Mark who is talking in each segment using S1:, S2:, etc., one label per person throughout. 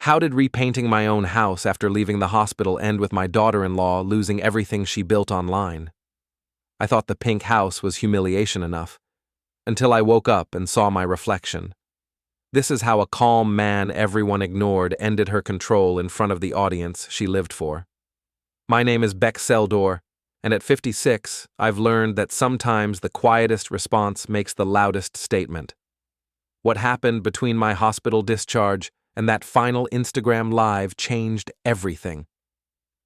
S1: How did repainting my own house after leaving the hospital end with my daughter-in-law losing everything she built online? I thought the pink house was humiliation enough, until I woke up and saw my reflection. This is how a calm man everyone ignored ended her control in front of the audience she lived for. My name is Beck Seldor, and at 56, I've learned that sometimes the quietest response makes the loudest statement. What happened between my hospital discharge and that final Instagram live changed everything.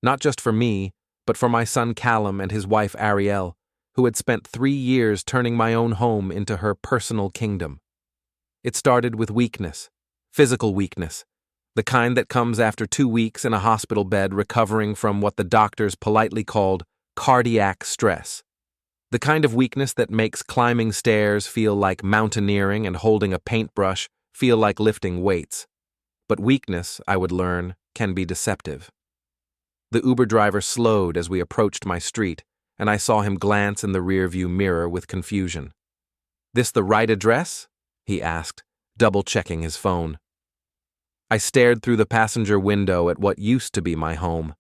S1: Not just for me, but for my son Callum and his wife Ariel, who had spent 3 years turning my own home into her personal kingdom. It started with weakness, physical weakness, the kind that comes after 2 weeks in a hospital bed recovering from what the doctors politely called cardiac stress. The kind of weakness that makes climbing stairs feel like mountaineering and holding a paintbrush feel like lifting weights. But weakness, I would learn, can be deceptive. The Uber driver slowed as we approached my street, and I saw him glance in the rearview mirror with confusion. "This the right address?" he asked, double-checking his phone. I stared through the passenger window at what used to be my home.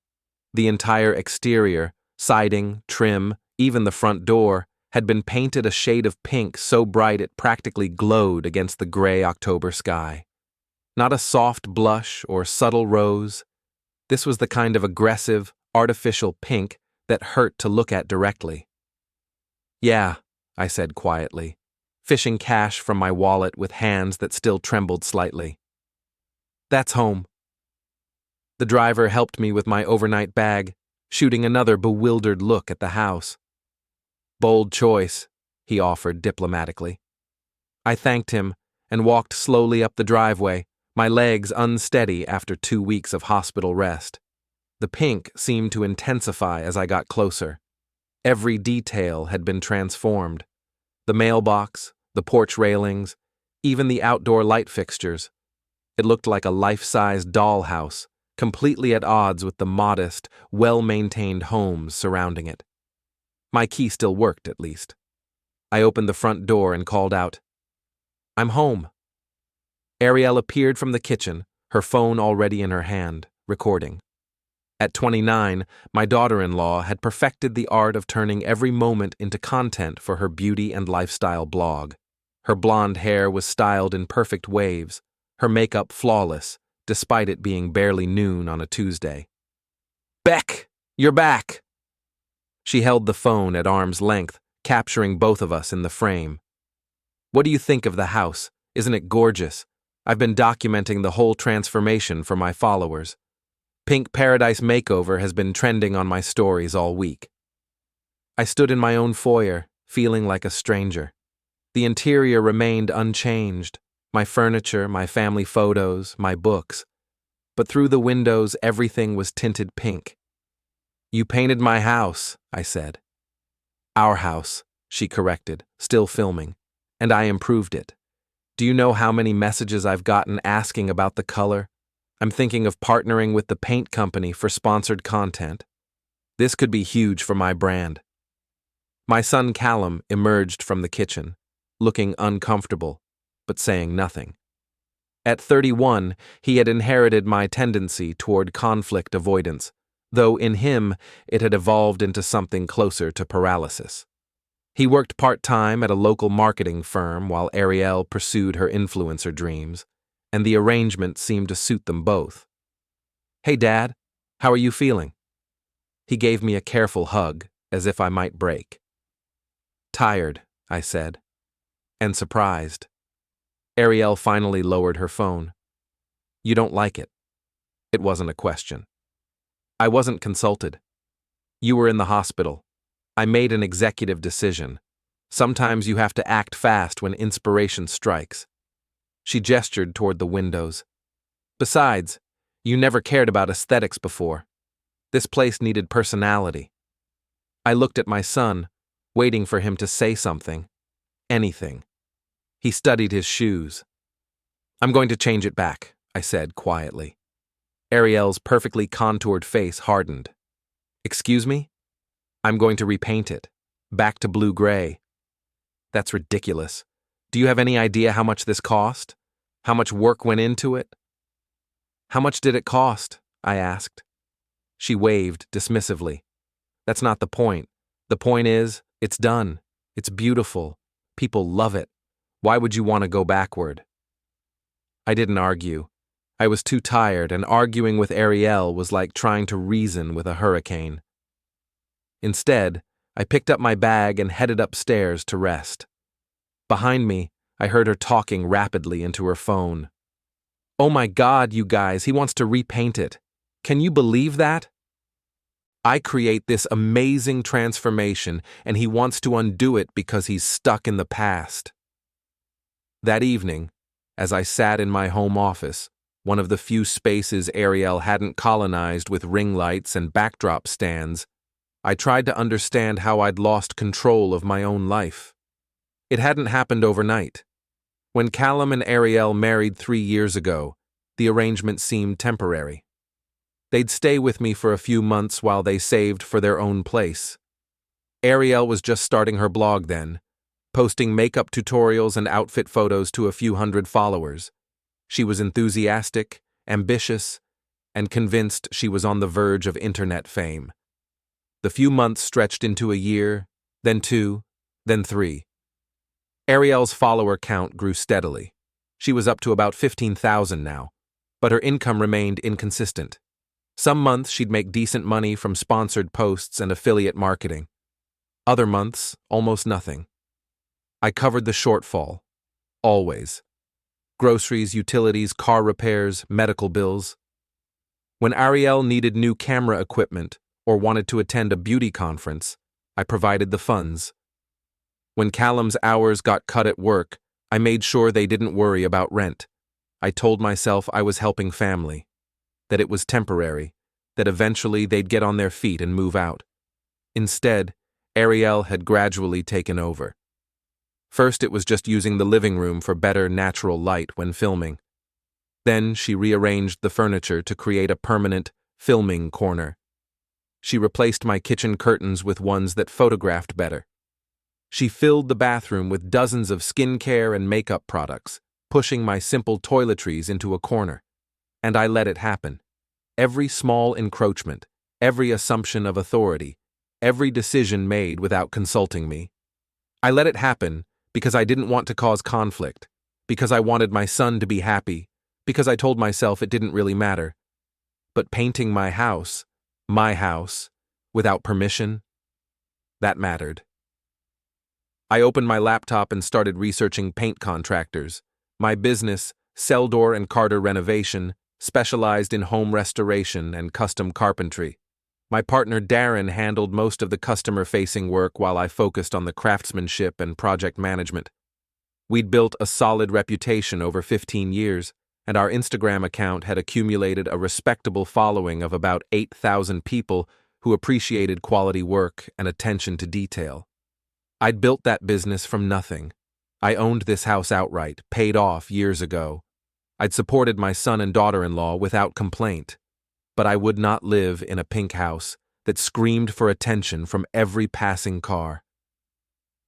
S1: The entire exterior, siding, trim, even the front door, had been painted a shade of pink so bright it practically glowed against the gray October sky. Not a soft blush or subtle rose. This was the kind of aggressive, artificial pink that hurt to look at directly. "Yeah," I said quietly, fishing cash from my wallet with hands that still trembled slightly. "That's home." The driver helped me with my overnight bag, shooting another bewildered look at the house. "Bold choice," he offered diplomatically. I thanked him and walked slowly up the driveway, my legs unsteady after 2 weeks of hospital rest. The pink seemed to intensify as I got closer. Every detail had been transformed. The mailbox, the porch railings, even the outdoor light fixtures. It looked like a life-size dollhouse, completely at odds with the modest, well-maintained homes surrounding it. My key still worked, at least. I opened the front door and called out, "I'm home." Ariel appeared from the kitchen, her phone already in her hand, recording. At 29, my daughter-in-law had perfected the art of turning every moment into content for her beauty and lifestyle blog. Her blonde hair was styled in perfect waves, her makeup flawless, despite it being barely noon on a Tuesday. "Beck, you're back!" She held the phone at arm's length, capturing both of us in the frame. "What do you think of the house? Isn't it gorgeous? I've been documenting the whole transformation for my followers. Pink Paradise Makeover has been trending on my stories all week." I stood in my own foyer, feeling like a stranger. The interior remained unchanged, my furniture, my family photos, my books. But through the windows, everything was tinted pink. "You painted my house," I said. "Our house," she corrected, still filming, "and I improved it. Do you know how many messages I've gotten asking about the color? I'm thinking of partnering with the paint company for sponsored content. This could be huge for my brand." My son Callum emerged from the kitchen, looking uncomfortable, but saying nothing. At 31, he had inherited my tendency toward conflict avoidance, though in him it had evolved into something closer to paralysis. He worked part-time at a local marketing firm while Ariel pursued her influencer dreams, and the arrangement seemed to suit them both. "Hey, Dad, how are you feeling?" He gave me a careful hug, as if I might break. "Tired," I said, and surprised. Ariel finally lowered her phone. "You don't like it." It wasn't a question. "I wasn't consulted. You were in the hospital. I made an executive decision. Sometimes you have to act fast when inspiration strikes." She gestured toward the windows. "Besides, you never cared about aesthetics before. This place needed personality." I looked at my son, waiting for him to say something. Anything. He studied his shoes. "I'm going to change it back," I said quietly. Ariel's perfectly contoured face hardened. "Excuse me? I'm going to repaint it. Back to blue-gray." "That's ridiculous. Do you have any idea how much this cost? How much work went into it?" How much did it cost? I asked. She waved dismissively. That's not the point. The point is, it's done. It's beautiful. People love it. Why would you want to go backward? I didn't argue. I was too tired, and arguing with Ariel was like trying to reason with a hurricane. Instead, I picked up my bag and headed upstairs to rest. Behind me, I heard her talking rapidly into her phone. Oh my God, you guys, he wants to repaint it. Can you believe that? I create this amazing transformation, and he wants to undo it because he's stuck in the past. That evening, as I sat in my home office, one of the few spaces Ariel hadn't colonized with ring lights and backdrop stands, I tried to understand how I'd lost control of my own life. It hadn't happened overnight. When Callum and Ariel married 3 years ago, the arrangement seemed temporary. They'd stay with me for a few months while they saved for their own place. Ariel was just starting her blog then, posting makeup tutorials and outfit photos to a few hundred followers. She was enthusiastic, ambitious, and convinced she was on the verge of internet fame. The few months stretched into a year, then 2, then 3. Ariel's follower count grew steadily. She was up to about 15,000 now, but her income remained inconsistent. Some months she'd make decent money from sponsored posts and affiliate marketing. Other months, almost nothing. I covered the shortfall. Always. Groceries, utilities, car repairs, medical bills. When Ariel needed new camera equipment or wanted to attend a beauty conference, I provided the funds. When Callum's hours got cut at work, I made sure they didn't worry about rent. I told myself I was helping family, that it was temporary, that eventually they'd get on their feet and move out. Instead, Ariel had gradually taken over. First, it was just using the living room for better natural light when filming. Then she rearranged the furniture to create a permanent filming corner. She replaced my kitchen curtains with ones that photographed better. She filled the bathroom with dozens of skincare and makeup products, pushing my simple toiletries into a corner. And I let it happen. Every small encroachment, every assumption of authority, every decision made without consulting me. I let it happen because I didn't want to cause conflict, because I wanted my son to be happy, because I told myself it didn't really matter. But painting my house, without permission, that mattered. I opened my laptop and started researching paint contractors. My business, Seldor and Carter Renovation, specialized in home restoration and custom carpentry. My partner Darren handled most of the customer-facing work while I focused on the craftsmanship and project management. We'd built a solid reputation over 15 years, and our Instagram account had accumulated a respectable following of about 8,000 people who appreciated quality work and attention to detail. I'd built that business from nothing. I owned this house outright, paid off years ago. I'd supported my son and daughter-in-law without complaint. But I would not live in a pink house that screamed for attention from every passing car.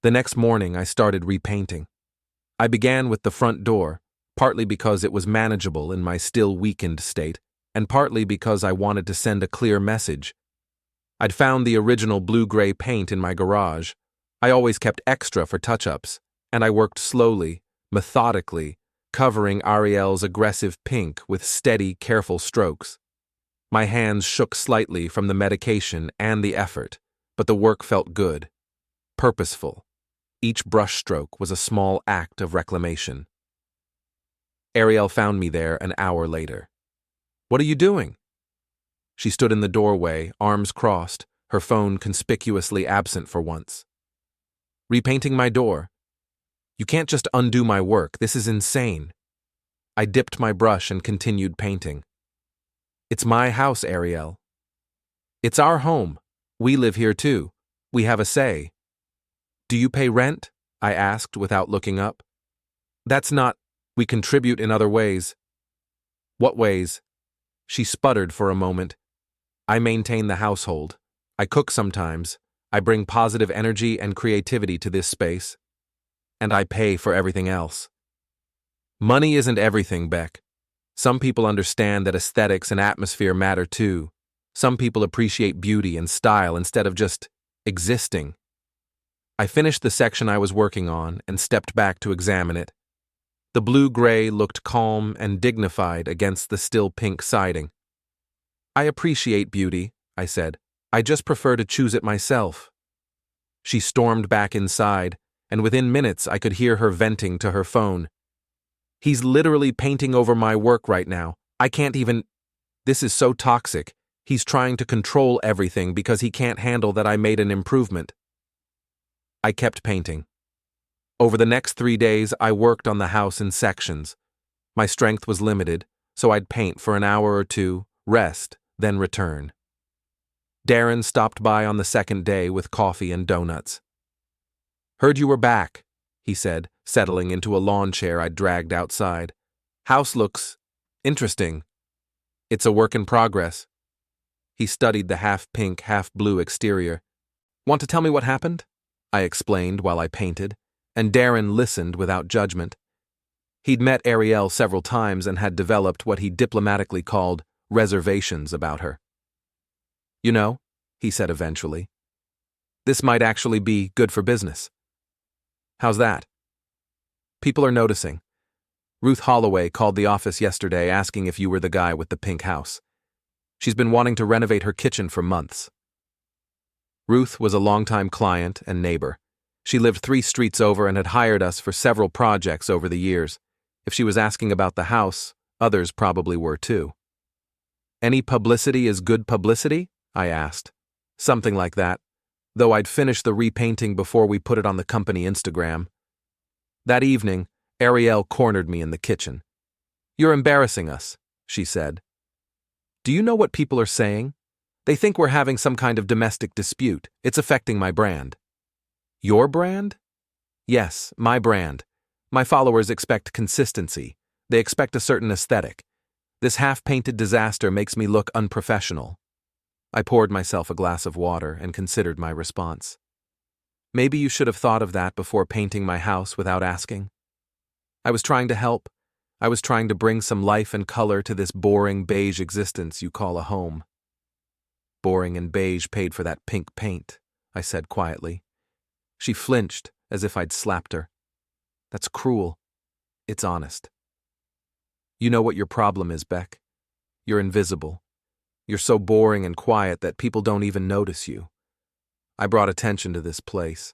S1: The next morning, I started repainting. I began with the front door, partly because it was manageable in my still weakened state, and partly because I wanted to send a clear message. I'd found the original blue-gray paint in my garage. I always kept extra for touch-ups, and I worked slowly, methodically, covering Ariel's aggressive pink with steady, careful strokes. My hands shook slightly from the medication and the effort, but the work felt good, purposeful. Each brushstroke was a small act of reclamation. Ariel found me there an hour later. "What are you doing?" She stood in the doorway, arms crossed, her phone conspicuously absent for once. "Repainting my door. You can't just undo my work. This is insane." I dipped my brush and continued painting. "It's my house, Ariel. It's our home. We live here too. We have a say." "Do you pay rent?" I asked without looking up. "That's not. We contribute in other ways." "What ways?" She sputtered for a moment. "I maintain the household. I cook sometimes. I bring positive energy and creativity to this space. And I pay for everything else." "Money isn't everything, Beck. Some people understand that aesthetics and atmosphere matter too. Some people appreciate beauty and style instead of just existing. I finished the section I was working on and stepped back to examine it. The blue-gray looked calm and dignified against the still pink siding. "I appreciate beauty," I said. "I just prefer to choose it myself." She stormed back inside, and within minutes I could hear her venting to her phone. "He's literally painting over my work right now. I can't even... This is so toxic. He's trying to control everything because he can't handle that I made an improvement." I kept painting. Over the next 3 days, I worked on the house in sections. My strength was limited, so I'd paint for an hour or two, rest, then return. Darren stopped by on the second day with coffee and donuts. "Heard you were back," he said, settling into a lawn chair I'd dragged outside. "House looks interesting. It's a work in progress." He studied the half-pink, half-blue exterior. "Want to tell me what happened?" I explained while I painted, and Darren listened without judgment. He'd met Ariel several times and had developed what he diplomatically called reservations about her. "You know," he said eventually, "this might actually be good for business." "How's that?" "People are noticing. Ruth Holloway called the office yesterday asking if you were the guy with the pink house. She's been wanting to renovate her kitchen for months." Ruth was a longtime client and neighbor. She lived 3 streets over and had hired us for several projects over the years. If she was asking about the house, others probably were too. "Any publicity is good publicity?" I asked. "Something like that, though I'd finished the repainting before we put it on the company Instagram." That evening, Ariel cornered me in the kitchen. "You're embarrassing us," she said. "Do you know what people are saying? They think we're having some kind of domestic dispute. It's affecting my brand." "Your brand?" "Yes, my brand. My followers expect consistency. They expect a certain aesthetic. This half-painted disaster makes me look unprofessional." I poured myself a glass of water and considered my response. "Maybe you should have thought of that before painting my house without asking." I was trying to help. I was trying to bring some life and color to this boring beige existence you call a home. "Boring and beige paid for that pink paint," I said quietly. She flinched as if I'd slapped her. "That's cruel. It's honest. You know what your problem is, Beck? You're invisible. You're so boring and quiet that people don't even notice you. I brought attention to this place.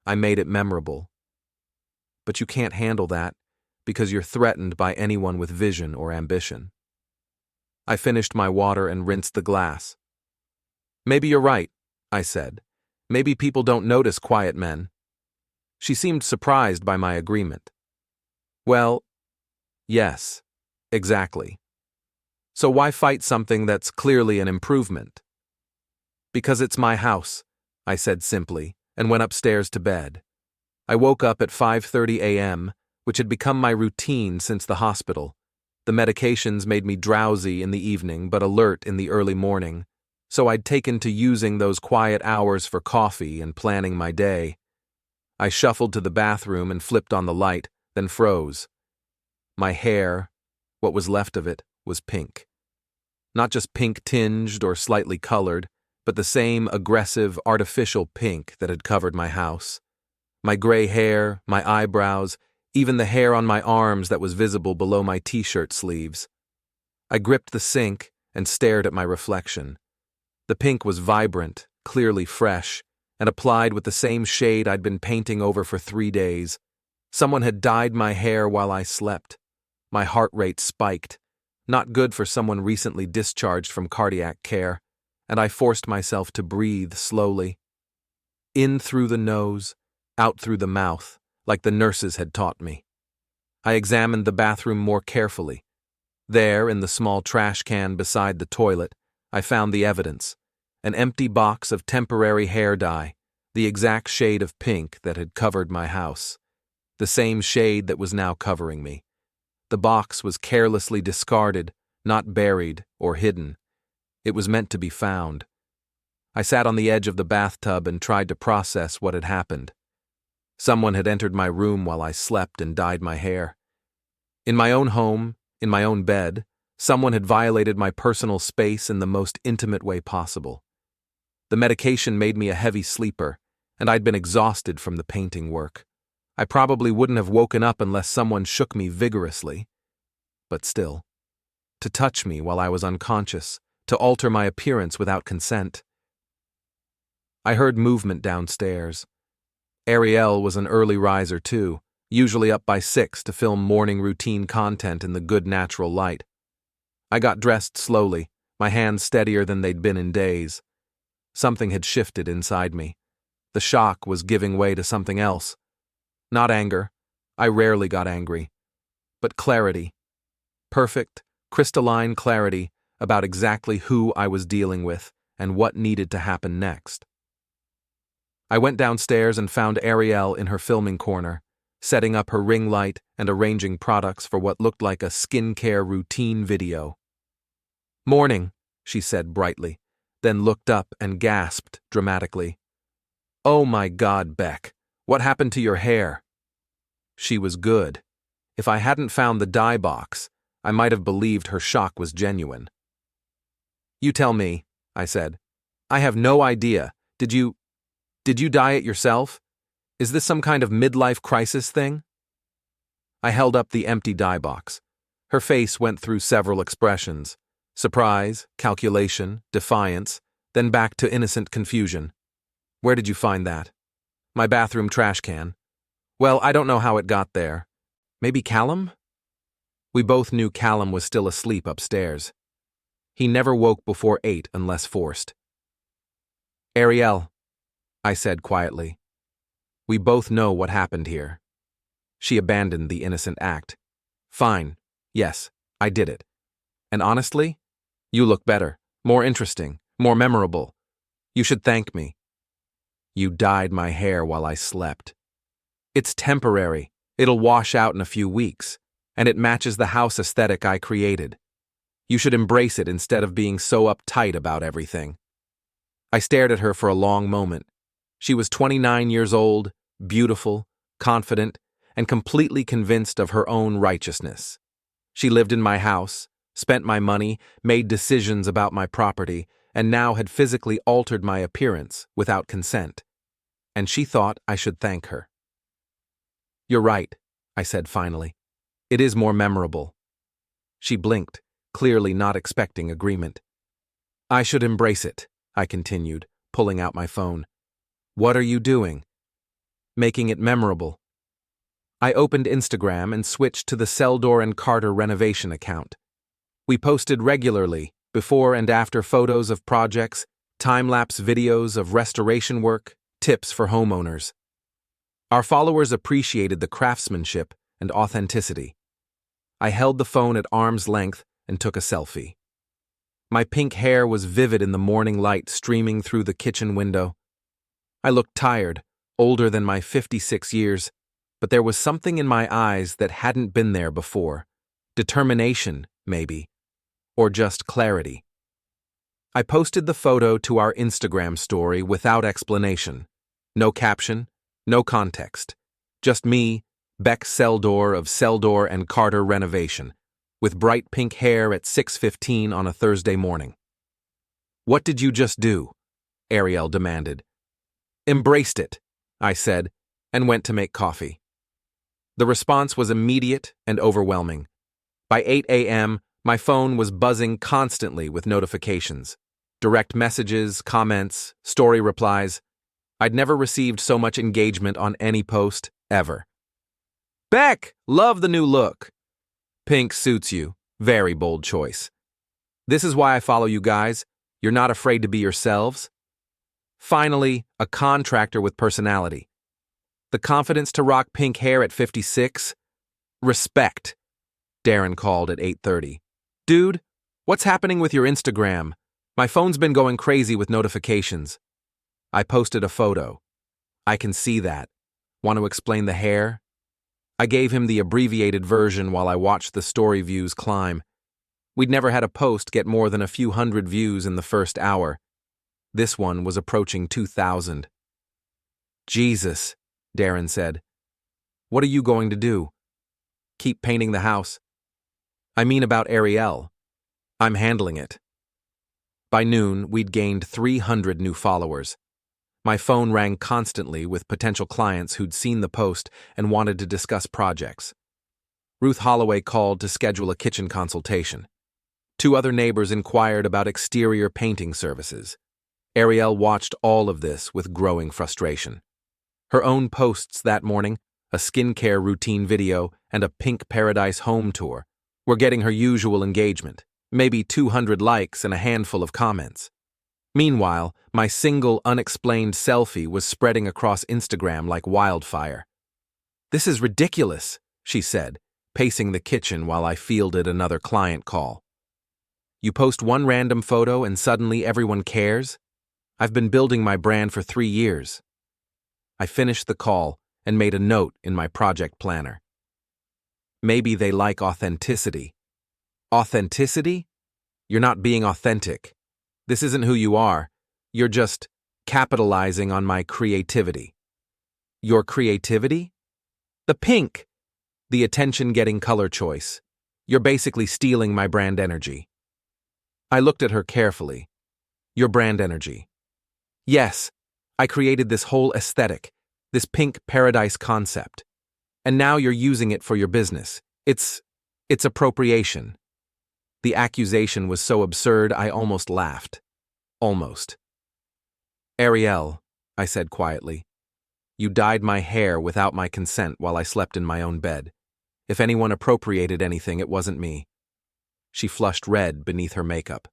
S1: I made it memorable. But you can't handle that because you're threatened by anyone with vision or ambition." I finished my water and rinsed the glass. "Maybe you're right," I said. "Maybe people don't notice quiet men." She seemed surprised by my agreement. "Well, yes, exactly. So why fight something that's clearly an improvement?" "Because it's my house," I said simply, and went upstairs to bed. I woke up at 5:30 a.m., which had become my routine since the hospital. The medications made me drowsy in the evening but alert in the early morning, so I'd taken to using those quiet hours for coffee and planning my day. I shuffled to the bathroom and flipped on the light, then froze. My hair, what was left of it, was pink. Not just pink-tinged or slightly colored, but the same aggressive, artificial pink that had covered my house. My gray hair, my eyebrows, even the hair on my arms that was visible below my t-shirt sleeves. I gripped the sink and stared at my reflection. The pink was vibrant, clearly fresh, and applied with the same shade I'd been painting over for 3 days. Someone had dyed my hair while I slept. My heart rate spiked, not good for someone recently discharged from cardiac care, and I forced myself to breathe slowly. In through the nose, out through the mouth, like the nurses had taught me. I examined the bathroom more carefully. There, in the small trash can beside the toilet, I found the evidence, an empty box of temporary hair dye, the exact shade of pink that had covered my house, the same shade that was now covering me. The box was carelessly discarded, not buried or hidden. It was meant to be found. I sat on the edge of the bathtub and tried to process what had happened. Someone had entered my room while I slept and dyed my hair. In my own home, In my own bed, someone had violated my personal space in the most intimate way possible. The medication made me a heavy sleeper, and I'd been exhausted from the painting work. I probably wouldn't have woken up unless someone shook me vigorously. But still, to touch me while I was unconscious, to alter my appearance without consent. I heard movement downstairs. Ariel was an early riser too, usually up by 6 to film morning routine content in the good natural light. I got dressed slowly, my hands steadier than they'd been in days. Something had shifted inside me. The shock was giving way to something else. Not anger. I rarely got angry. But clarity. Perfect, crystalline clarity about exactly who I was dealing with and what needed to happen next. I went downstairs and found Ariel in her filming corner, setting up her ring light and arranging products for what looked like a skincare routine video. "Morning," she said brightly, then looked up and gasped dramatically. "Oh my God, Beck, what happened to your hair?" She was good. If I hadn't found the dye box, I might have believed her shock was genuine. "You tell me," I said. "I have no idea. Did you dye it yourself? Is this some kind of midlife crisis thing?" I held up the empty dye box. Her face went through several expressions: surprise, calculation, defiance, then back to innocent confusion. "Where did you find that?" "My bathroom trash can." "Well, I don't know how it got there. Maybe Callum?" We both knew Callum was still asleep upstairs. He never woke before 8 unless forced. "Ariel," I said quietly. "We both know what happened here." She abandoned the innocent act. "Fine. Yes, I did it. And honestly, you look better, more interesting, more memorable. You should thank me. You dyed my hair while I slept. It's temporary. It'll wash out in a few weeks, and it matches the house aesthetic I created. You should embrace it instead of being so uptight about everything." I stared at her for a long moment. She was 29 years old, beautiful, confident, and completely convinced of her own righteousness. She lived in my house, spent my money, made decisions about my property, and now had physically altered my appearance without consent. And she thought I should thank her. "You're right," I said finally. "It is more memorable." She blinked, clearly not expecting agreement. "I should embrace it," I continued, pulling out my phone. "What are you doing?" "Making it memorable." I opened Instagram and switched to the Seldor and Carter renovation account. We posted regularly, before and after photos of projects, time-lapse videos of restoration work, tips for homeowners. Our followers appreciated the craftsmanship and authenticity. I held the phone at arm's length and took a selfie. My pink hair was vivid in the morning light streaming through the kitchen window. I looked tired, older than my 56 years, but there was something in my eyes that hadn't been there before. Determination, maybe. Or just clarity. I posted the photo to our Instagram story without explanation. No caption, no context. Just me, Beck Seldor of Seldor and Carter Renovation, with bright pink hair at 6:15 on a Thursday morning. "What did you just do?" Ariel demanded. "Embraced it," I said, and went to make coffee. The response was immediate and overwhelming. By 8 a.m., my phone was buzzing constantly with notifications. Direct messages, comments, story replies. I'd never received so much engagement on any post, ever. "Beck, love the new look." "Pink suits you. Very bold choice." "This is why I follow you guys. You're not afraid to be yourselves." Finally, a contractor with personality. "The confidence to rock pink hair at 56? Respect," Darren called at 8:30. "Dude, what's happening with your Instagram? My phone's been going crazy with notifications." I posted a photo. "I can see that. Want to explain the hair?" I gave him the abbreviated version while I watched the story views climb. We'd never had a post get more than a few hundred views in the first hour. This one was approaching 2,000. "Jesus," Darren said. "What are you going to do?" "Keep painting the house." I mean about Ariel. I'm handling it. By noon, we'd gained 300 new followers. My phone rang constantly with potential clients who'd seen the post and wanted to discuss projects. Ruth Holloway called to schedule a kitchen consultation. 2 other neighbors inquired about exterior painting services. Ariel watched all of this with growing frustration. Her own posts that morning, a skincare routine video and a Pink Paradise home tour, were getting her usual engagement, maybe 200 likes and a handful of comments. Meanwhile, my single unexplained selfie was spreading across Instagram like wildfire. "This is ridiculous," she said, pacing the kitchen while I fielded another client call. "You post one random photo and suddenly everyone cares? I've been building my brand for 3 years." I finished the call and made a note in my project planner. Maybe they like authenticity. Authenticity? You're not being authentic. This isn't who you are. You're just capitalizing on my creativity. Your creativity? The pink. The attention-getting color choice. You're basically stealing my brand energy. I looked at her carefully. Your brand energy. Yes, I created this whole aesthetic, this Pink Paradise concept. And now you're using it for your business. It's appropriation. The accusation was so absurd I almost laughed. Almost. "Ariel," I said quietly, "you dyed my hair without my consent while I slept in my own bed. If anyone appropriated anything, it wasn't me." She flushed red beneath her makeup.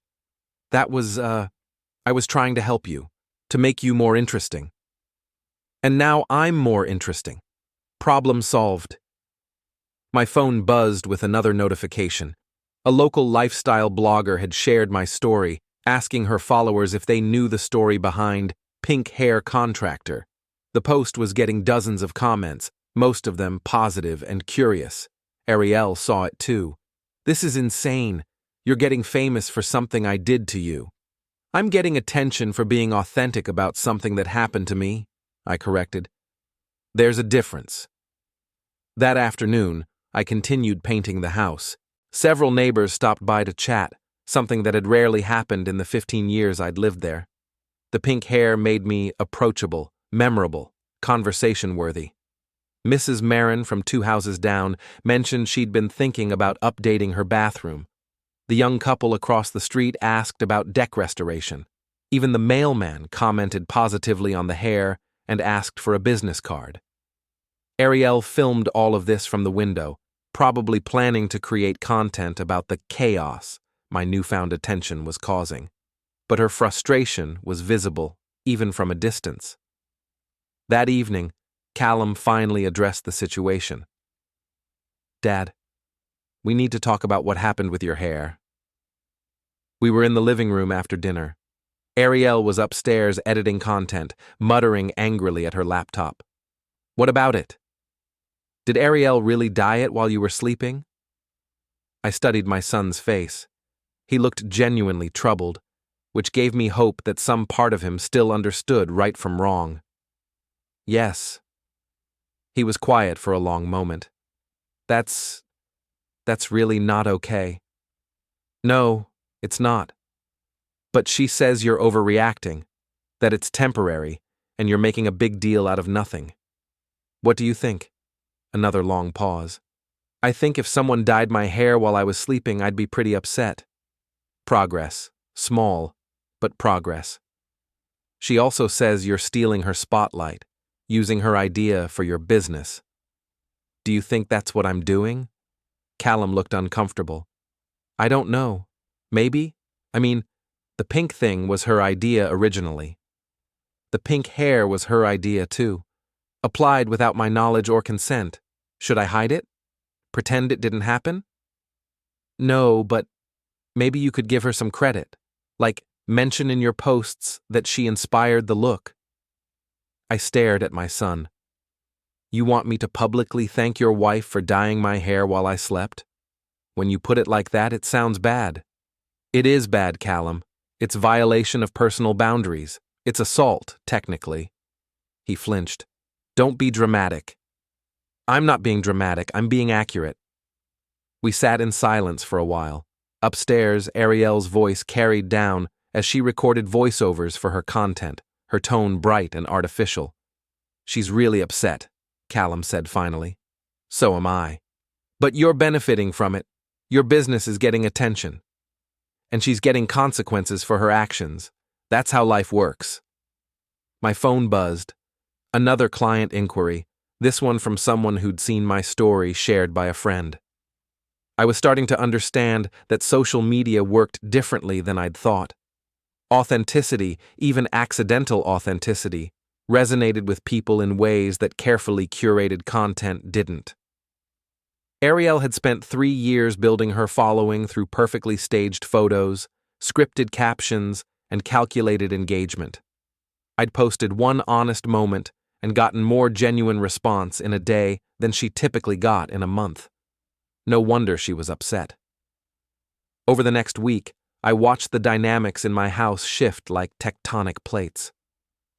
S1: I was trying to help you, to make you more interesting. And now I'm more interesting. Problem solved." My phone buzzed with another notification. A local lifestyle blogger had shared my story, asking her followers if they knew the story behind Pink Hair Contractor. The post was getting dozens of comments, most of them positive and curious. Ariel saw it too. "This is insane. You're getting famous for something I did to you." "I'm getting attention for being authentic about something that happened to me," I corrected. "There's a difference." That afternoon, I continued painting the house. Several neighbors stopped by to chat, something that had rarely happened in the 15 years I'd lived there. The pink hair made me approachable, memorable, conversation-worthy. Mrs. Marin from 2 houses down mentioned she'd been thinking about updating her bathroom. The young couple across the street asked about deck restoration. Even the mailman commented positively on the hair and asked for a business card. Ariel filmed all of this from the window, probably planning to create content about the chaos my newfound attention was causing. But her frustration was visible, even from a distance. That evening, Callum finally addressed the situation. "Dad, we need to talk about what happened with your hair." We were in the living room after dinner. Ariel was upstairs editing content, muttering angrily at her laptop. "What about it? Did Ariel really dye it while you were sleeping?" I studied my son's face. He looked genuinely troubled, which gave me hope that some part of him still understood right from wrong. "Yes." He was quiet for a long moment. That's really not okay." "No, it's not. But she says you're overreacting, that it's temporary, and you're making a big deal out of nothing. What do you think?" Another long pause. "I think if someone dyed my hair while I was sleeping, I'd be pretty upset." Progress. Small, but progress. "She also says you're stealing her spotlight, using her idea for your business. Do you think that's what I'm doing?" Callum looked uncomfortable. "I don't know. Maybe. The pink thing was her idea originally. The pink hair was her idea too. Applied without my knowledge or consent. Should I hide it? Pretend it didn't happen?" "No, but maybe you could give her some credit. Like, mention in your posts that she inspired the look." I stared at my son. "You want me to publicly thank your wife for dyeing my hair while I slept? When you put it like that, it sounds bad." "It is bad, Callum. It's violation of personal boundaries. It's assault, technically." He flinched. "Don't be dramatic." "I'm not being dramatic, I'm being accurate." We sat in silence for a while. Upstairs, Ariel's voice carried down as she recorded voiceovers for her content, her tone bright and artificial. "She's really upset," Callum said finally. "So am I. But you're benefiting from it. Your business is getting attention. And she's getting consequences for her actions. That's how life works." My phone buzzed. Another client inquiry, this one from someone who'd seen my story shared by a friend. I was starting to understand that social media worked differently than I'd thought. Authenticity, even accidental authenticity, resonated with people in ways that carefully curated content didn't. Ariel had spent 3 years building her following through perfectly staged photos, scripted captions, and calculated engagement. I'd posted one honest moment and gotten more genuine response in a day than she typically got in a month. No wonder she was upset. Over the next week, I watched the dynamics in my house shift like tectonic plates.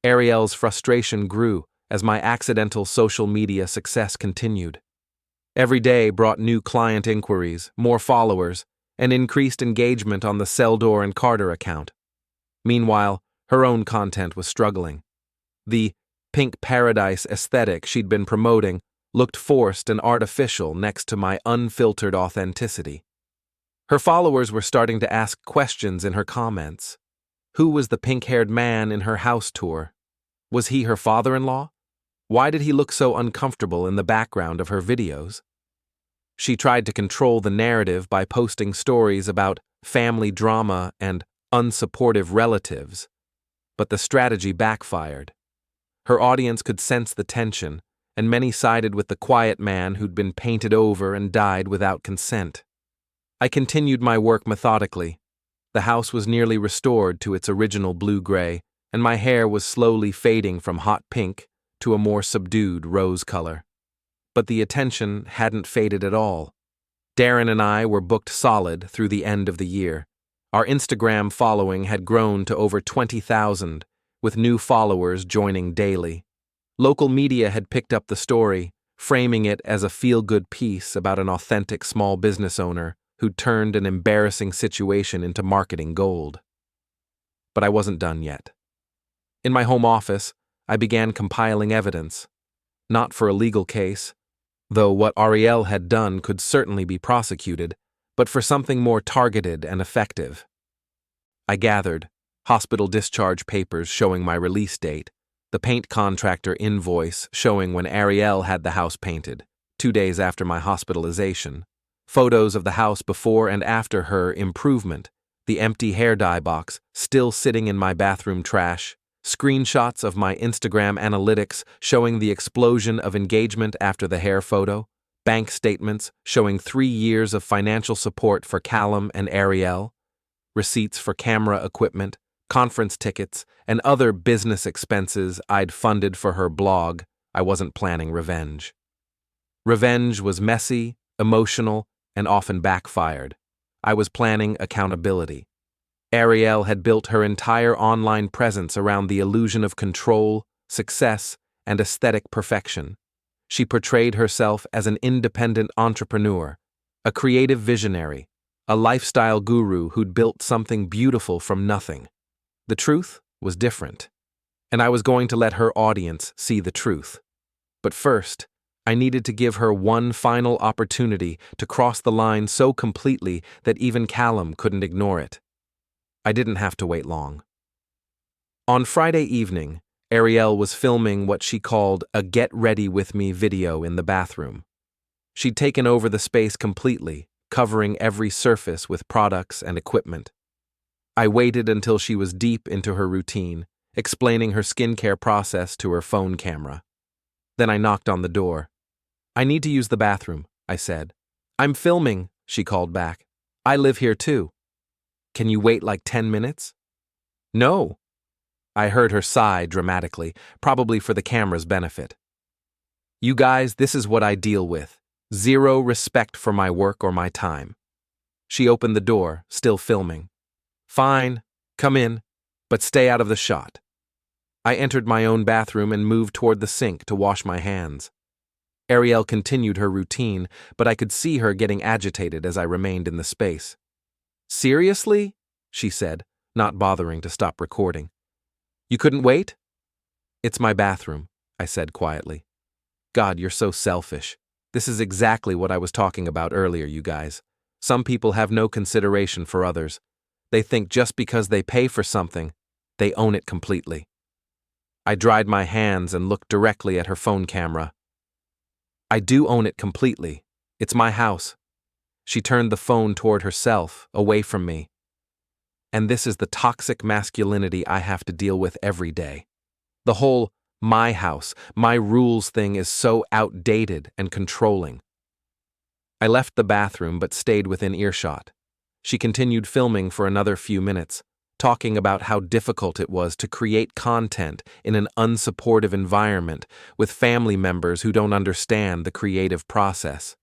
S1: Ariel's frustration grew as my accidental social media success continued. Every day brought new client inquiries, more followers, and increased engagement on the Seldor and Carter account. Meanwhile, her own content was struggling. The pink paradise aesthetic she'd been promoting looked forced and artificial next to my unfiltered authenticity. Her followers were starting to ask questions in her comments. Who was the pink-haired man in her house tour? Was he her father-in-law? Why did he look so uncomfortable in the background of her videos? She tried to control the narrative by posting stories about family drama and unsupportive relatives, but the strategy backfired. Her audience could sense the tension, and many sided with the quiet man who'd been painted over and died without consent. I continued my work methodically. The house was nearly restored to its original blue-gray, and my hair was slowly fading from hot pink to a more subdued rose color. But the attention hadn't faded at all. Darren and I were booked solid through the end of the year. Our Instagram following had grown to over 20,000, with new followers joining daily. Local media had picked up the story, framing it as a feel-good piece about an authentic small business owner who'd turned an embarrassing situation into marketing gold. But I wasn't done yet. In my home office, I began compiling evidence. Not for a legal case, though what Ariel had done could certainly be prosecuted, but for something more targeted and effective. I gathered hospital discharge papers showing my release date, the paint contractor invoice showing when Ariel had the house painted, 2 days after my hospitalization, photos of the house before and after her improvement, the empty hair dye box still sitting in my bathroom trash, screenshots of my Instagram analytics showing the explosion of engagement after the hair photo, bank statements showing 3 years of financial support for Callum and Ariel, receipts for camera equipment, conference tickets, and other business expenses I'd funded for her blog. I wasn't planning revenge. Revenge was messy, emotional, and often backfired. I was planning accountability. Ariel had built her entire online presence around the illusion of control, success, and aesthetic perfection. She portrayed herself as an independent entrepreneur, a creative visionary, a lifestyle guru who'd built something beautiful from nothing. The truth was different, and I was going to let her audience see the truth. But first, I needed to give her one final opportunity to cross the line so completely that even Callum couldn't ignore it. I didn't have to wait long. On Friday evening, Ariel was filming what she called a Get Ready With Me video in the bathroom. She'd taken over the space completely, covering every surface with products and equipment. I waited until she was deep into her routine, explaining her skincare process to her phone camera. Then I knocked on the door. "I need to use the bathroom," I said. "I'm filming," she called back. "I live here too." "Can you wait like 10 minutes?" "No." I heard her sigh dramatically, probably for the camera's benefit. "You guys, this is what I deal with. Zero respect for my work or my time." She opened the door, still filming. "Fine, come in, but stay out of the shot." I entered my own bathroom and moved toward the sink to wash my hands. Ariel continued her routine, but I could see her getting agitated as I remained in the space. "Seriously?" she said, not bothering to stop recording. "You couldn't wait?" "It's my bathroom," I said quietly. God, you're so selfish. This is exactly what I was talking about earlier, you guys. Some people have no consideration for others. They think just because they pay for something, they own it completely. I dried my hands and looked directly at her phone camera. "I do own it completely. It's my house." She turned the phone toward herself, away from me. And this is the toxic masculinity I have to deal with every day. The whole my house, my rules thing is so outdated and controlling. I left the bathroom but stayed within earshot. She continued filming for another few minutes, talking about how difficult it was to create content in an unsupportive environment with family members who don't understand the creative process.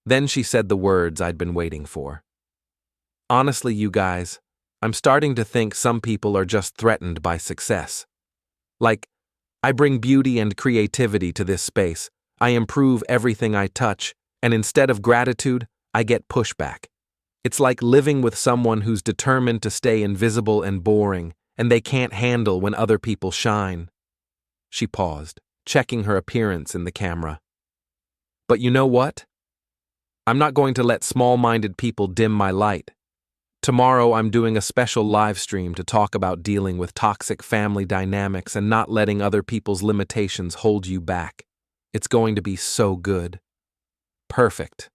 S1: Then she said the words I'd been waiting for. "Honestly, you guys, I'm starting to think some people are just threatened by success. Like, I bring beauty and creativity to this space, I improve everything I touch, and instead of gratitude, I get pushback. It's like living with someone who's determined to stay invisible and boring, and they can't handle when other people shine." She paused, checking her appearance in the camera. "But you know what? I'm not going to let small-minded people dim my light. Tomorrow I'm doing a special live stream to talk about dealing with toxic family dynamics and not letting other people's limitations hold you back. It's going to be so good. Perfect."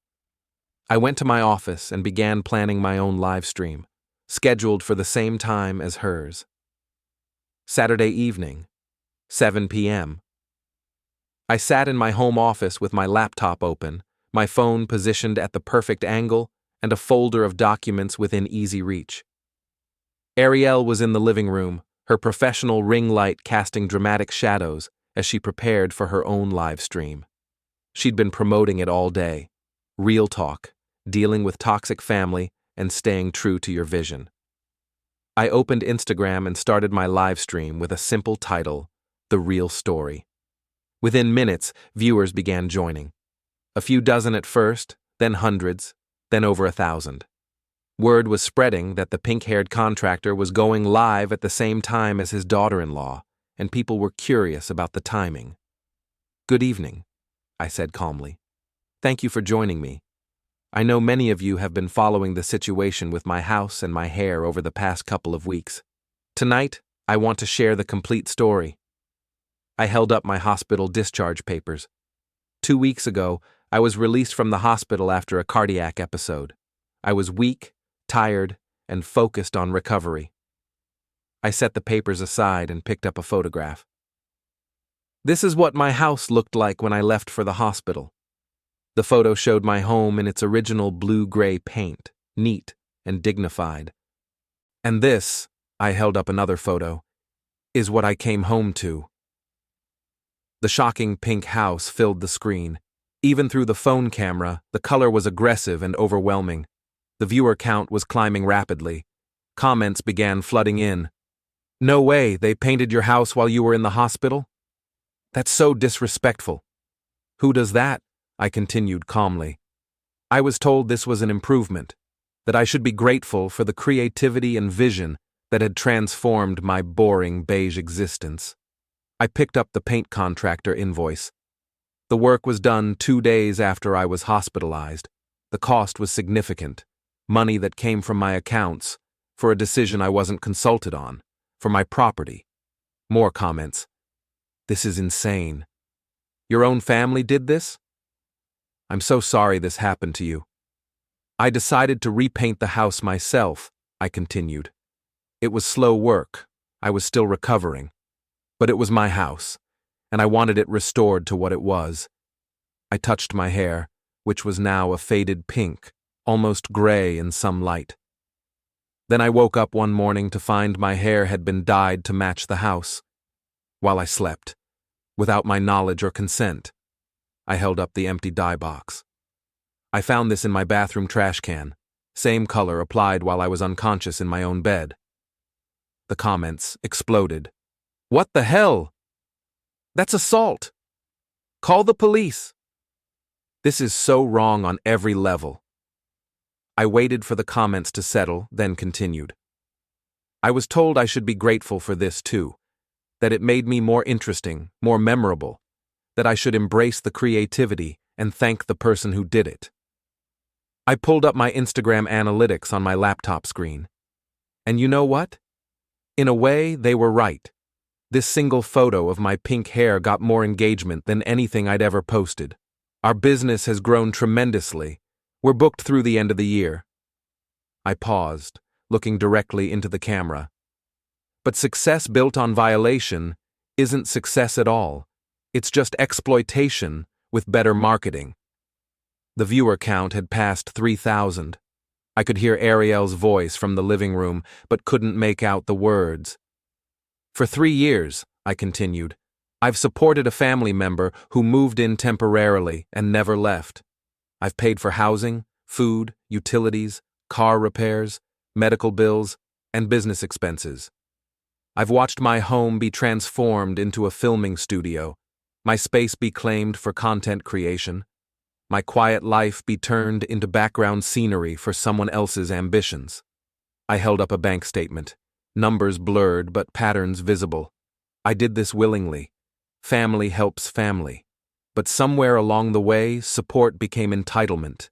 S1: I went to my office and began planning my own live stream, scheduled for the same time as hers. Saturday evening, 7 p.m. I sat in my home office with my laptop open, my phone positioned at the perfect angle, and a folder of documents within easy reach. Ariel was in the living room, her professional ring light casting dramatic shadows as she prepared for her own live stream. She'd been promoting it all day. Real talk, dealing with toxic family, and staying true to your vision. I opened Instagram and started my live stream with a simple title, The Real Story. Within minutes, viewers began joining. A few dozen at first, then hundreds, then over 1,000. Word was spreading that the pink-haired contractor was going live at the same time as his daughter-in-law, and people were curious about the timing. "Good evening," I said calmly. "Thank you for joining me. I know many of you have been following the situation with my house and my hair over the past couple of weeks. Tonight, I want to share the complete story." I held up my hospital discharge papers. 2 weeks ago, I was released from the hospital after a cardiac episode. I was weak, tired, and focused on recovery. I set the papers aside and picked up a photograph. This is what my house looked like when I left for the hospital. The photo showed my home in its original blue-gray paint, neat and dignified. And this, I held up another photo, is what I came home to. The shocking pink house filled the screen. Even through the phone camera, the color was aggressive and overwhelming. The viewer count was climbing rapidly. Comments began flooding in. "No way, they painted your house while you were in the hospital? That's so disrespectful." "Who does that?" I continued calmly. "I was told this was an improvement, that I should be grateful for the creativity and vision that had transformed my boring beige existence." I picked up the paint contractor invoice. The work was done 2 days after I was hospitalized. The cost was significant, money that came from my accounts, for a decision I wasn't consulted on, for my property. More comments. "This is insane. Your own family did this? I'm so sorry this happened to you." "I decided to repaint the house myself," I continued. "It was slow work. I was still recovering. But it was my house, and I wanted it restored to what it was." I touched my hair, which was now a faded pink, almost gray in some light. Then I woke up one morning to find my hair had been dyed to match the house. While I slept, without my knowledge or consent, I held up the empty dye box. "I found this in my bathroom trash can, same color applied while I was unconscious in my own bed." The comments exploded. "What the hell? That's assault! Call the police!" This is so wrong on every level. I waited for the comments to settle, then continued. I was told I should be grateful for this too, that it made me more interesting, more memorable, that I should embrace the creativity and thank the person who did it. I pulled up my Instagram analytics on my laptop screen. And you know what? In a way, they were right. This single photo of my pink hair got more engagement than anything I'd ever posted. Our business has grown tremendously. We're booked through the end of the year. I paused, looking directly into the camera. But success built on violation isn't success at all. It's just exploitation with better marketing. The viewer count had passed 3,000. I could hear Ariel's voice from the living room, but couldn't make out the words. For 3 years, I continued, I've supported a family member who moved in temporarily and never left. I've paid for housing, food, utilities, car repairs, medical bills, and business expenses. I've watched my home be transformed into a filming studio, my space be claimed for content creation, my quiet life be turned into background scenery for someone else's ambitions. I held up a bank statement, numbers blurred but patterns visible. I did this willingly. Family helps family. But somewhere along the way, support became entitlement.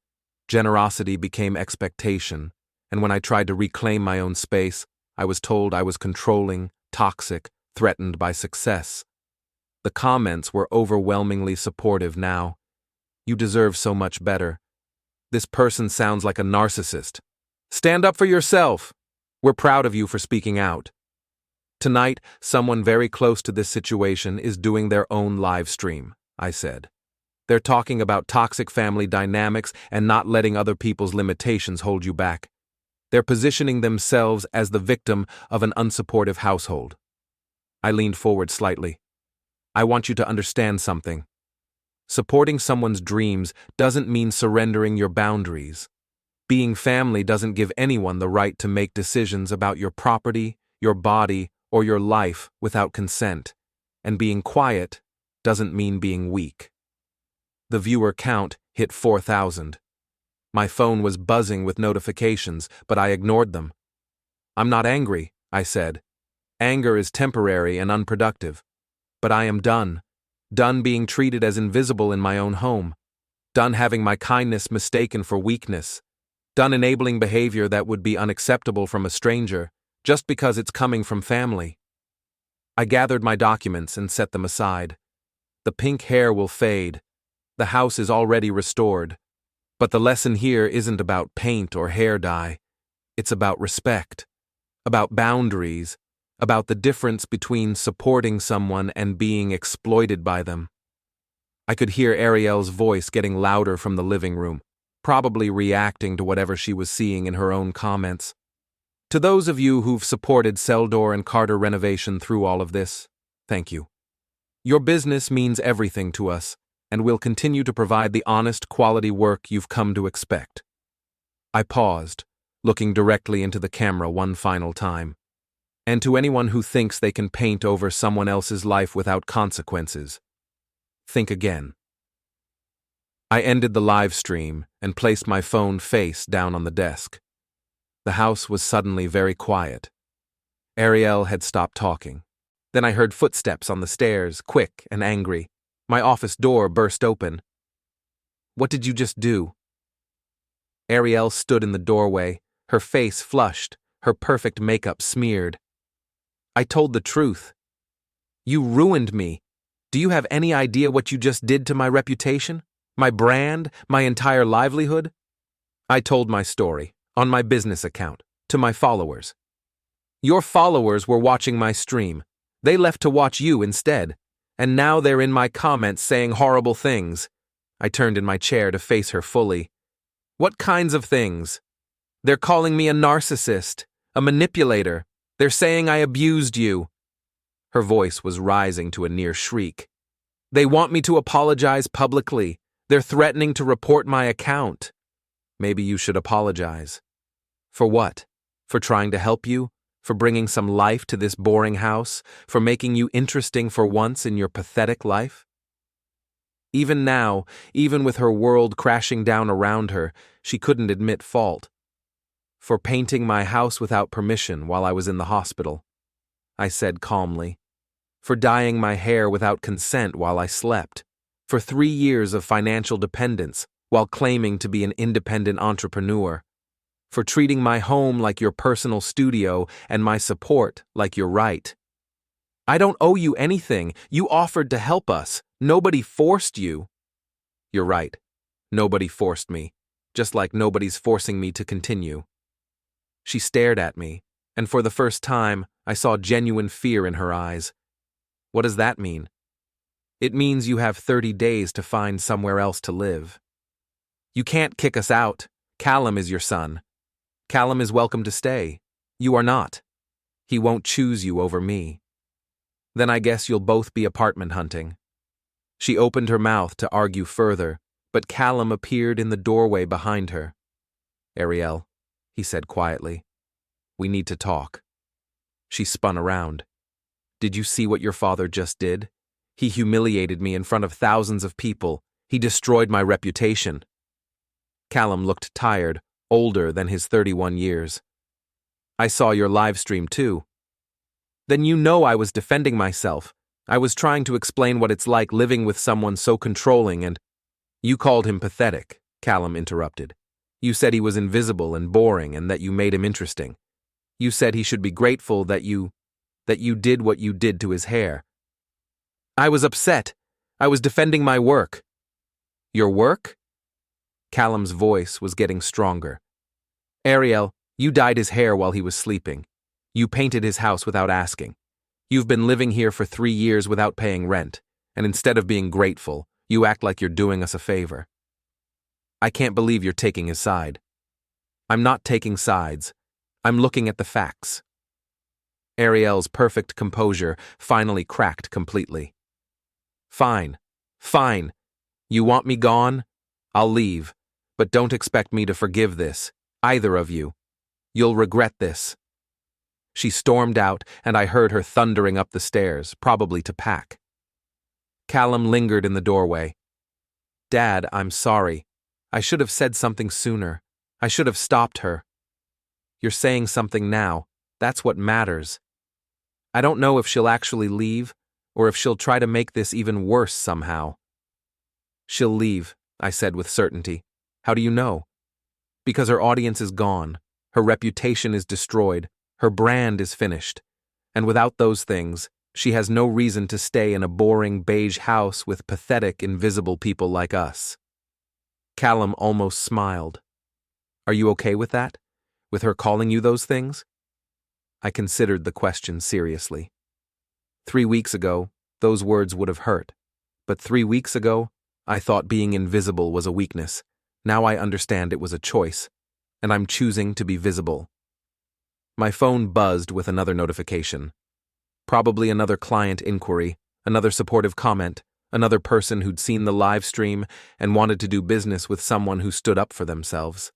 S1: Generosity became expectation. And when I tried to reclaim my own space, I was told I was controlling, toxic, threatened by success. The comments were overwhelmingly supportive now. You deserve so much better. This person sounds like a narcissist. Stand up for yourself. We're proud of you for speaking out. Tonight, someone very close to this situation is doing their own live stream, I said. They're talking about toxic family dynamics and not letting other people's limitations hold you back. They're positioning themselves as the victim of an unsupportive household. I leaned forward slightly. I want you to understand something. Supporting someone's dreams doesn't mean surrendering your boundaries. Being family doesn't give anyone the right to make decisions about your property, your body, or your life without consent. And being quiet doesn't mean being weak. The viewer count hit 4,000. My phone was buzzing with notifications, but I ignored them. I'm not angry, I said. Anger is temporary and unproductive. But I am done. Done being treated as invisible in my own home. Done having my kindness mistaken for weakness. Done enabling behavior that would be unacceptable from a stranger, just because it's coming from family. I gathered my documents and set them aside. The pink hair will fade. The house is already restored. But the lesson here isn't about paint or hair dye. It's about respect, about boundaries, about the difference between supporting someone and being exploited by them. I could hear Ariel's voice getting louder from the living room, probably reacting to whatever she was seeing in her own comments. To those of you who've supported Seldor and Carter renovation through all of this, thank you. Your business means everything to us, and we'll continue to provide the honest, quality work you've come to expect. I paused, looking directly into the camera one final time. And to anyone who thinks they can paint over someone else's life without consequences, think again. I ended the live stream and placed my phone face down on the desk. The house was suddenly very quiet. Ariel had stopped talking. Then I heard footsteps on the stairs, quick and angry. My office door burst open. What did you just do? Ariel stood in the doorway, her face flushed, her perfect makeup smeared. I told the truth. You ruined me. Do you have any idea what you just did to my reputation? My brand? My entire livelihood? I told my story, on my business account, to my followers. Your followers were watching my stream. They left to watch you instead. And now they're in my comments saying horrible things. I turned in my chair to face her fully. What kinds of things? They're calling me a narcissist, a manipulator. They're saying I abused you. Her voice was rising to a near shriek. They want me to apologize publicly. They're threatening to report my account. Maybe you should apologize. For what? For trying to help you? For bringing some life to this boring house? For making you interesting for once in your pathetic life? Even now, even with her world crashing down around her, she couldn't admit fault. For painting my house without permission while I was in the hospital, I said calmly. For dyeing my hair without consent while I slept. For 3 years of financial dependence while claiming to be an independent entrepreneur. For treating my home like your personal studio and my support like your right. I don't owe you anything. You offered to help us. Nobody forced you. You're right. Nobody forced me, just like nobody's forcing me to continue. She stared at me, and for the first time, I saw genuine fear in her eyes. What does that mean? It means you have 30 days to find somewhere else to live. You can't kick us out. Callum is your son. Callum is welcome to stay. You are not. He won't choose you over me. Then I guess you'll both be apartment hunting. She opened her mouth to argue further, but Callum appeared in the doorway behind her. Ariel, he said quietly, we need to talk. She spun around. Did you see what your father just did? He humiliated me in front of thousands of people. He destroyed my reputation. Callum looked tired, older than his 31 years. I saw your live stream too. Then you know I was defending myself. I was trying to explain what it's like living with someone so controlling and— You called him pathetic, Callum interrupted. You said he was invisible and boring and that you made him interesting. You said he should be grateful that you did what you did to his hair. I was upset. I was defending my work. Your work? Callum's voice was getting stronger. Ariel, you dyed his hair while he was sleeping. You painted his house without asking. You've been living here for 3 years without paying rent, and instead of being grateful, you act like you're doing us a favor. I can't believe you're taking his side. I'm not taking sides. I'm looking at the facts. Ariel's perfect composure finally cracked completely. Fine. Fine. You want me gone? I'll leave. But don't expect me to forgive this, either of you. You'll regret this. She stormed out, and I heard her thundering up the stairs, probably to pack. Callum lingered in the doorway. Dad, I'm sorry. I should have said something sooner. I should have stopped her. You're saying something now. That's what matters. I don't know if she'll actually leave, or if she'll try to make this even worse somehow. She'll leave, I said with certainty. How do you know? Because her audience is gone. Her reputation is destroyed. Her brand is finished. And without those things, she has no reason to stay in a boring beige house with pathetic, invisible people like us. Callum almost smiled. Are you okay with that? With her calling you those things? I considered the question seriously. 3 weeks ago, those words would have hurt. But 3 weeks ago, I thought being invisible was a weakness. Now I understand it was a choice, and I'm choosing to be visible. My phone buzzed with another notification. Probably another client inquiry, another supportive comment, another person who'd seen the live stream and wanted to do business with someone who stood up for themselves.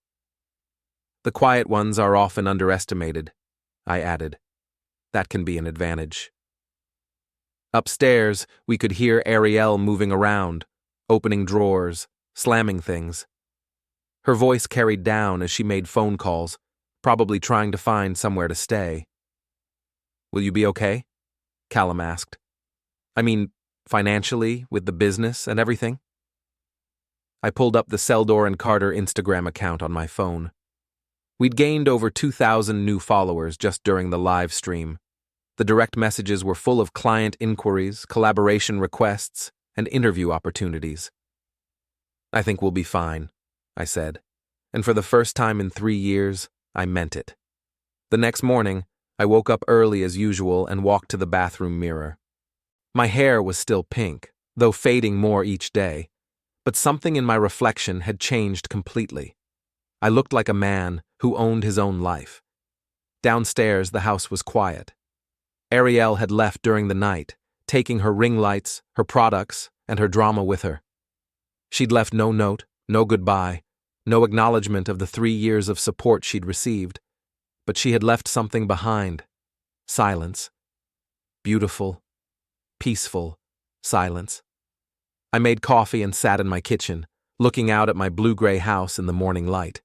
S1: The quiet ones are often underestimated, I added. That can be an advantage. Upstairs, we could hear Ariel moving around, opening drawers, slamming things. Her voice carried down as she made phone calls, probably trying to find somewhere to stay. Will you be okay? Callum asked. I mean, financially, with the business and everything? I pulled up the Seldor and Carter Instagram account on my phone. We'd gained over 2,000 new followers just during the live stream. The direct messages were full of client inquiries, collaboration requests, and interview opportunities. I think we'll be fine, I said, and for the first time in 3 years, I meant it. The next morning, I woke up early as usual and walked to the bathroom mirror. My hair was still pink, though fading more each day, but something in my reflection had changed completely. I looked like a man who owned his own life. Downstairs, the house was quiet. Ariel had left during the night, taking her ring lights, her products, and her drama with her. She'd left no note, no goodbye, no acknowledgement of the 3 years of support she'd received, but she had left something behind. Silence. Beautiful, peaceful silence. I made coffee and sat in my kitchen, looking out at my blue-gray house in the morning light.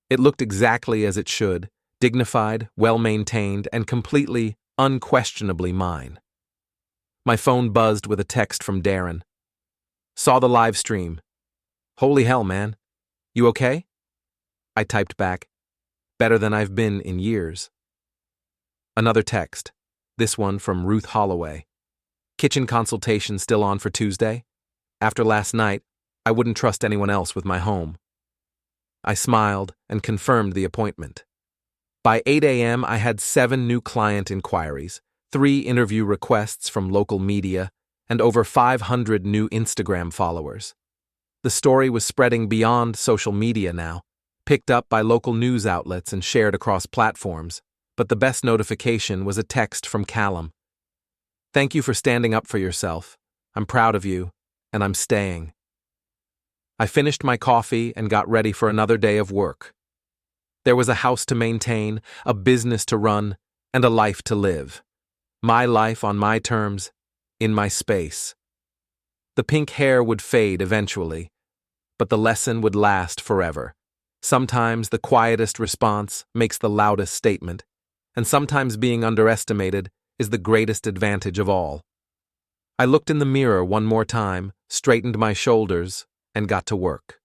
S1: It looked exactly as it should, dignified, well-maintained, and completely, unquestionably mine. My phone buzzed with a text from Darren. Saw the live stream. Holy hell, man. You okay? I typed back. Better than I've been in years. Another text. This one from Ruth Holloway. Kitchen consultation still on for Tuesday? After last night, I wouldn't trust anyone else with my home. I smiled and confirmed the appointment. By 8 a.m., I had 7 new client inquiries, 3 interview requests from local media, and over 500 new Instagram followers. The story was spreading beyond social media now, picked up by local news outlets and shared across platforms, but the best notification was a text from Callum. Thank you for standing up for yourself. I'm proud of you, and I'm staying. I finished my coffee and got ready for another day of work. There was a house to maintain, a business to run, and a life to live. My life on my terms, in my space. The pink hair would fade eventually, but the lesson would last forever. Sometimes the quietest response makes the loudest statement, and sometimes being underestimated is the greatest advantage of all. I looked in the mirror one more time, straightened my shoulders, and got to work.